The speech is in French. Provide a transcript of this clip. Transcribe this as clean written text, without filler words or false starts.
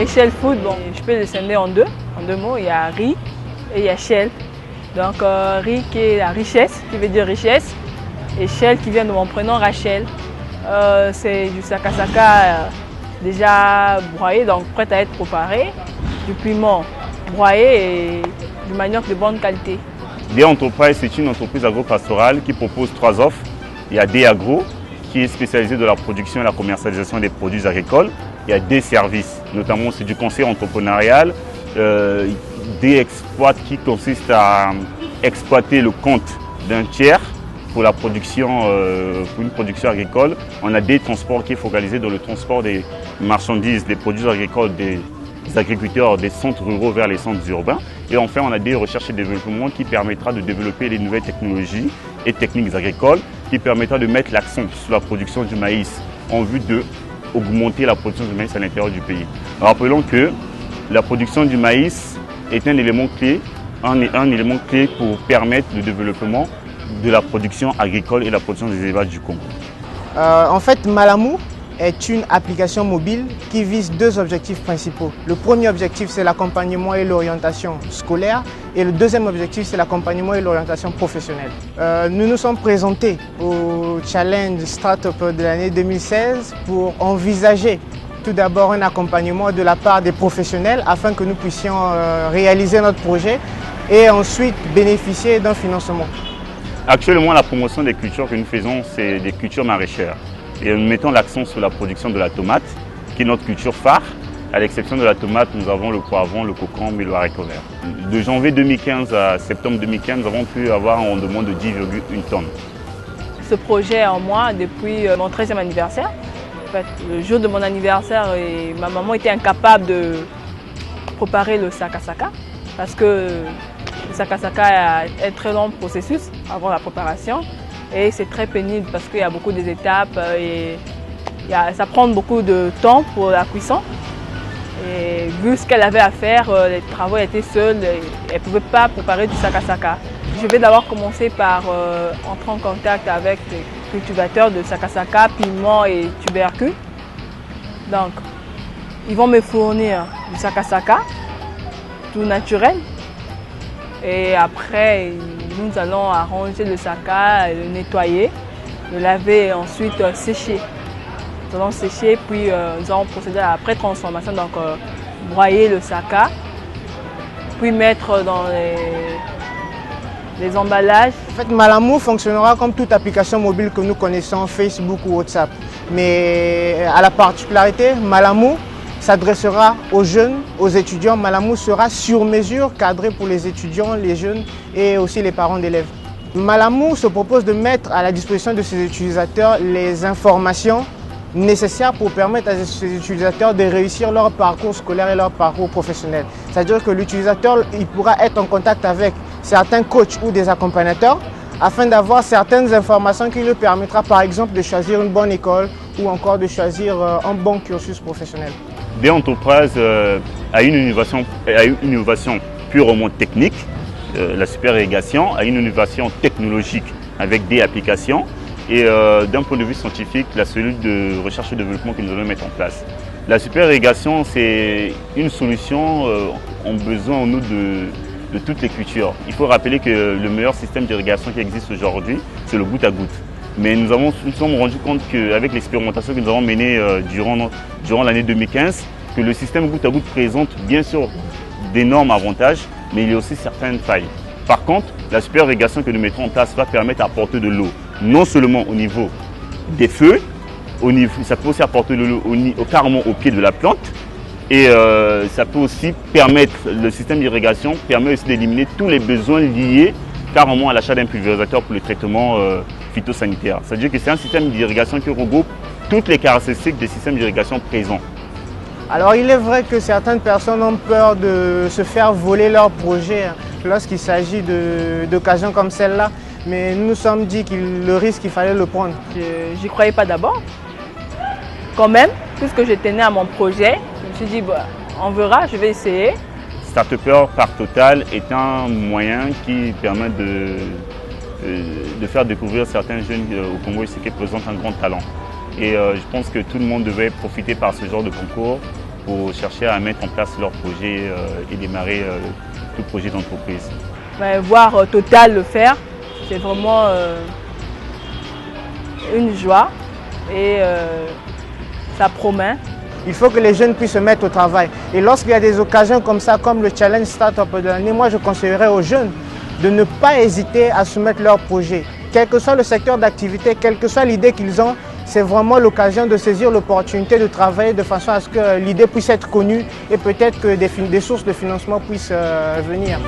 Richel Food, bon, je peux le scinder en deux mots. Il y a riz et il y a Shell. Donc riz qui est la richesse, qui veut dire richesse, et Shell qui vient de mon prénom Rachel. C'est du sakasaka déjà broyé, donc prêt à être préparé, du piment broyé et du manioc de bonne qualité. D Enterprise, c'est une entreprise agro-pastorale qui propose 3 offres. Il y a D Agro, qui est spécialisé dans la production et la commercialisation des produits agricoles. Il y a D Services, notamment c'est du conseil entrepreneurial. D Exploit, qui consiste à exploiter le compte d'un tiers pour la production, pour une production agricole. On a D Transport, qui est focalisé dans le transport des marchandises, des produits agricoles, des agriculteurs des centres ruraux vers les centres urbains. Et enfin, on a des recherches et développement qui permettra de développer les nouvelles technologies et techniques agricoles, qui permettra de mettre l'accent sur la production du maïs en vue d'augmenter la production du maïs à l'intérieur du pays. Rappelons que la production du maïs est un élément clé pour permettre le développement de la production agricole et la production des élevages du Congo. En fait, Malamu est une application mobile qui vise 2 objectifs principaux. Le premier objectif, c'est l'accompagnement et l'orientation scolaire. Et le deuxième objectif, c'est l'accompagnement et l'orientation professionnelle. Nous nous sommes présentés au Challenge Startup de l'année 2016 pour envisager tout d'abord un accompagnement de la part des professionnels afin que nous puissions réaliser notre projet et ensuite bénéficier d'un financement. Actuellement, la promotion des cultures que nous faisons, c'est des cultures maraîchères. Et nous mettons l'accent sur la production de la tomate, qui est notre culture phare. À l'exception de la tomate, nous avons le poivron, le concombre et le haricot vert. De janvier 2015 à septembre 2015, nous avons pu avoir un rendement de 10,1 tonnes. Ce projet est en moi depuis mon 13e anniversaire. En fait, le jour de mon anniversaire, ma maman était incapable de préparer le sakasaka parce que le sakasaka a un très long processus avant la préparation. Et c'est très pénible parce qu'il y a beaucoup d'étapes et ça prend beaucoup de temps pour la cuisson. Et vu ce qu'elle avait à faire, les travaux étaient seuls, elle ne pouvait pas préparer du sakasaka. Je vais d'abord commencer par entrer en contact avec les cultivateurs de sakasaka, piment et tubercules. Donc, ils vont me fournir du sakasaka, tout naturel. Et après, nous allons arranger le saka, le nettoyer, le laver et ensuite sécher. Nous allons sécher, puis nous allons procéder à la pré-transformation, donc broyer le saka, puis mettre dans les emballages. En fait, Malamu fonctionnera comme toute application mobile que nous connaissons, Facebook ou WhatsApp. Mais à la particularité, Malamu s'adressera aux jeunes, aux étudiants. Malamu sera sur mesure, cadré pour les étudiants, les jeunes et aussi les parents d'élèves. Malamu se propose de mettre à la disposition de ses utilisateurs les informations nécessaires pour permettre à ces utilisateurs de réussir leur parcours scolaire et leur parcours professionnel. C'est-à-dire que l'utilisateur pourra être en contact avec certains coachs ou des accompagnateurs afin d'avoir certaines informations qui lui permettra par exemple de choisir une bonne école ou encore de choisir un bon cursus professionnel. D Enterprise a une innovation purement technique, la super irrigation, a une innovation technologique avec des applications et d'un point de vue scientifique, la cellule de recherche et développement que nous allons mettre en place. La super irrigation, c'est une solution en besoin en nous de toutes les cultures. Il faut rappeler que le meilleur système d'irrigation qui existe aujourd'hui, c'est le goutte à goutte. Mais nous nous sommes rendus compte qu'avec l'expérimentation que nous avons menée durant l'année 2015, que le système goutte à goutte présente bien sûr d'énormes avantages, mais il y a aussi certaines failles. Par contre, la super irrigation que nous mettrons en place va permettre d'apporter de l'eau, non seulement au niveau des feuilles, ça peut aussi apporter de l'eau carrément au pied de la plante, et ça peut aussi permettre, le système d'irrigation permet aussi d'éliminer tous les besoins liés carrément à l'achat d'un pulvérisateur pour le traitement phytosanitaire. C'est-à-dire que c'est un système d'irrigation qui regroupe toutes les caractéristiques des systèmes d'irrigation présents. Alors il est vrai que certaines personnes ont peur de se faire voler leur projet lorsqu'il s'agit d'occasions comme celle-là, mais nous nous sommes dit que le risque, il fallait le prendre. Je n'y croyais pas d'abord. Quand même, puisque je tenais à mon projet, je me suis dit, bah, on verra, je vais essayer. Startupper par Total est un moyen qui permet de faire découvrir certains jeunes au Congo ici qui présentent un grand talent. Et je pense que tout le monde devait profiter par ce genre de concours pour chercher à mettre en place leur projet et démarrer tout projet d'entreprise. Voir Total le faire, c'est vraiment une joie et ça promet. Il faut que les jeunes puissent se mettre au travail. Et lorsqu'il y a des occasions comme ça, comme le Challenge Startup de l'année, moi je conseillerais aux jeunes de ne pas hésiter à soumettre leur projet. Quel que soit le secteur d'activité, quelle que soit l'idée qu'ils ont, c'est vraiment l'occasion de saisir l'opportunité de travailler de façon à ce que l'idée puisse être connue et peut-être que des sources de financement puissent venir.